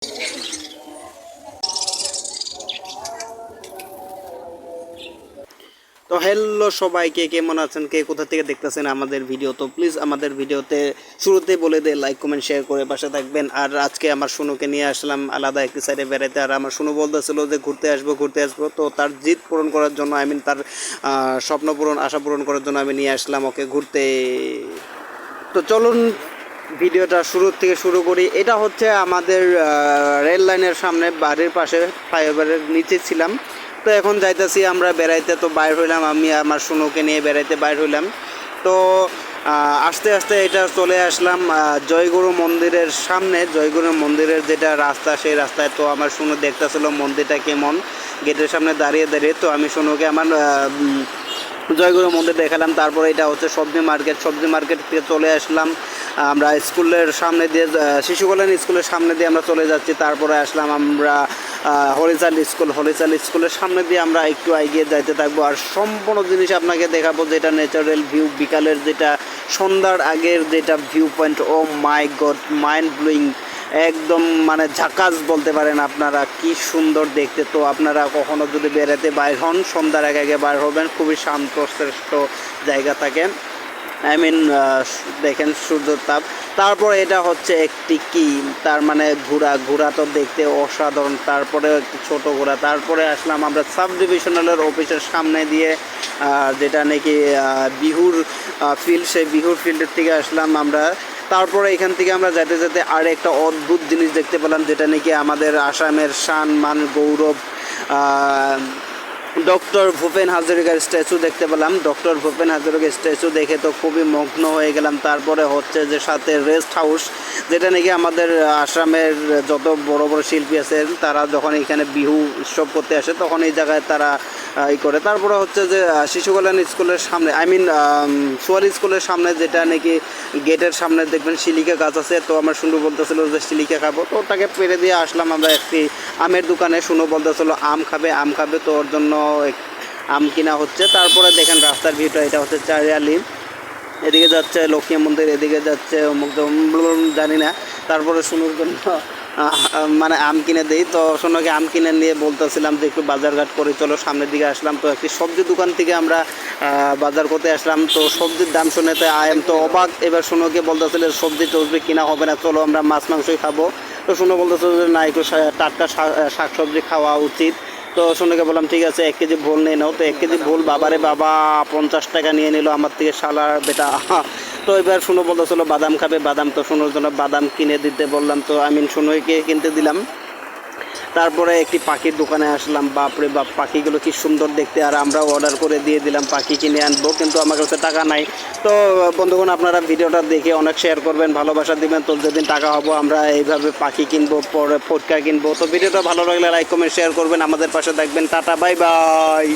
তো হ্যালো সবাইকে, কেমন আছেন, কে কোথা থেকে দেখতেছেন আমাদের ভিডিও? তো প্লিজ আমাদের ভিডিওতে শুরুতে বলে দে লাইক কমেন্ট শেয়ার করে পাশে থাকবেন। আর আজকে আমার শুনুকে নিয়ে আসলাম আলাদা একটি সাইডে বেড়াইতে। আর আমার শুনু বলতেছিল যে ঘুরতে আসবো, তো তার জিদ পূরণ করার জন্য, তার স্বপ্ন পূরণ, আশা পূরণ করার জন্য আমি নিয়ে আসলাম ওকে ঘুরতে। তো চলুন ভিডিওটা শুরু থেকে শুরু করি। এটা হচ্ছে আমাদের রেল লাইনের সামনে, বাড়ির পাশে ফ্লাইওভারের নিচে ছিলাম। তো এখন যাইতেছি আমরা বেড়াইতে। তো বাইর হইলাম, আমি আমার শুনুকে নিয়ে বেড়াইতে বাইর হইলাম। তো আস্তে আস্তে এটা চলে আসলাম জয়গুরু মন্দিরের সামনে। জয়গুরু মন্দিরের যেটা রাস্তা, সেই রাস্তায়। তো আমার শুনু দেখতেছিল মন্দিরটা কেমন, গেটের সামনে দাঁড়িয়ে দাঁড়িয়ে। তো আমি শুনুকে আমার জয়গুরু মন্দির দেখালাম। তারপরে এটা হচ্ছে সবজি মার্কেট থেকে চলে আসলাম আমরা স্কুলের সামনে দিয়ে, শিশু কল্যাণ স্কুলের সামনে দিয়ে আমরা চলে যাচ্ছি। তারপরে আসলাম আমরা হরিচাল স্কুলের সামনে দিয়ে আমরা একটু এগিয়ে যাইতে থাকবো। আর সম্পূর্ণ জিনিস আপনাকে দেখাবো, যেটা ন্যাচারাল ভিউ, বিকালের যেটা, সন্ধ্যার আগের যেটা ভিউ পয়েন্ট। ও মাই গড, মাইন্ড ব্লোয়িং, একদম মানে ঝাকাস বলতে পারেন আপনারা, কি সুন্দর দেখতে। তো আপনারা কখনো যদি বেড়াতে বাইর হন, সন্ধ্যার আগে আগে বাইর হবেন, খুবই শান্ত শ্রেষ্ঠ জায়গা থাকে। দেখেন সূর্যের তাপ। তারপরে এটা হচ্ছে একটি কি, তার মানে ঘোড়া তো দেখতে অসাধারণ। তারপরে একটি ছোট ঘোড়া। তারপরে আসলাম আমরা সাব ডিভিশনালের অফিসের সামনে দিয়ে, যেটা নাকি বিহুর ফিল্ড, সেই বিহুর ফিল্ডের থেকে আসলাম আমরা। তারপরে এখান থেকে আমরা যেতে যেতে আর একটা অদ্ভুত জিনিস দেখতে পেলাম, যেটা নাকি আমাদের আসামের শান মান গৌরব, ডক্টর ভূপেন হাজরিকার স্ট্যাচু দেখতে পেলাম। ডক্টর ভূপেন হাজরিকার স্ট্যাচু দেখে তো খুবই মগ্ন হয়ে গেলাম। তারপরে হচ্ছে যে সাথে রেস্ট হাউস, যেটা নাকি আমাদের আসামের যত বড় বড় শিল্পী আছেন, তারা যখন এখানে বিহু উৎসব করতে আসে, তখন এই জায়গায় তারা করে। তারপরে হচ্ছে যে শিশু কল্যাণ স্কুলের সামনে, সোয়াল স্কুলের সামনে, যেটা নাকি গেটের সামনে দেখবেন শিলিকা গাছ আছে। তো আমার শুনু বলতেছিল যে শিলিকা খাবো, তো ওটাকে পেরে দিয়ে আসলাম আমরা একটি আমের দোকানে। শুনু বলতেছিল আম খাবে, তো ওর জন্য আম কিনা হচ্ছে। তারপরে দেখেন রাস্তার ভিউটা, এটা হচ্ছে চারিয়ালি, এদিকে যাচ্ছে লক্ষ্মী মন্দির, এদিকে যাচ্ছে জানি না। তারপরে শুনুর জন্য মানে আম কিনে দিই। তো সোনাকে আম কিনে নিয়ে বলতেছিলাম যে একটু বাজারঘাট করে চলো, সামনের দিকে আসলাম। তো একটি সবজি দোকান থেকে আমরা বাজার করতে আসলাম। তো সবজির দাম শুনেতে তো অবাক। এবার সোনাকে বলতেছিল সবজি টসবি কিনা হবে না, চলো আমরা মাছ মাংসই খাবো। তো সোনা বলতেছিল যে না, একটু টাটকা শাক সবজি খাওয়া উচিত। তো সোনাকে বললাম ঠিক আছে, 1 কেজি ভোল নিয়ে নাও। তো 1 কেজি ভোল বাবারে বাবা 50 টাকা নিয়ে নিল আমার থেকে, শালার বেটা। তো এবার শুনো বলতেছিল বাদাম খাবে, তো শুনোর জন্য বাদাম কিনে দিতে বললাম। তো শুনোকে কিনতে দিলাম। তারপরে একটি পাখির দোকানে আসলাম। বাপরে বাপ, পাখিগুলো কি সুন্দর দেখতে। আর আমরাও অর্ডার করে দিয়ে দিলাম, পাখি কিনে আনবো, কিন্তু আমার কাছে টাকা নাই। তো বন্ধুগণ, আপনারা ভিডিওটা দেখে অনেক শেয়ার করবেন, ভালোবাসা দিবেন। তো যেদিন টাকা হবো আমরা এইভাবে পাখি কিনবো, পরে ফটকা কিনবো। তো ভিডিওটা ভালো লাগলে লাইক কমেন্ট শেয়ার করবেন, আমাদের পাশে থাকবেন। Tata, bye bye.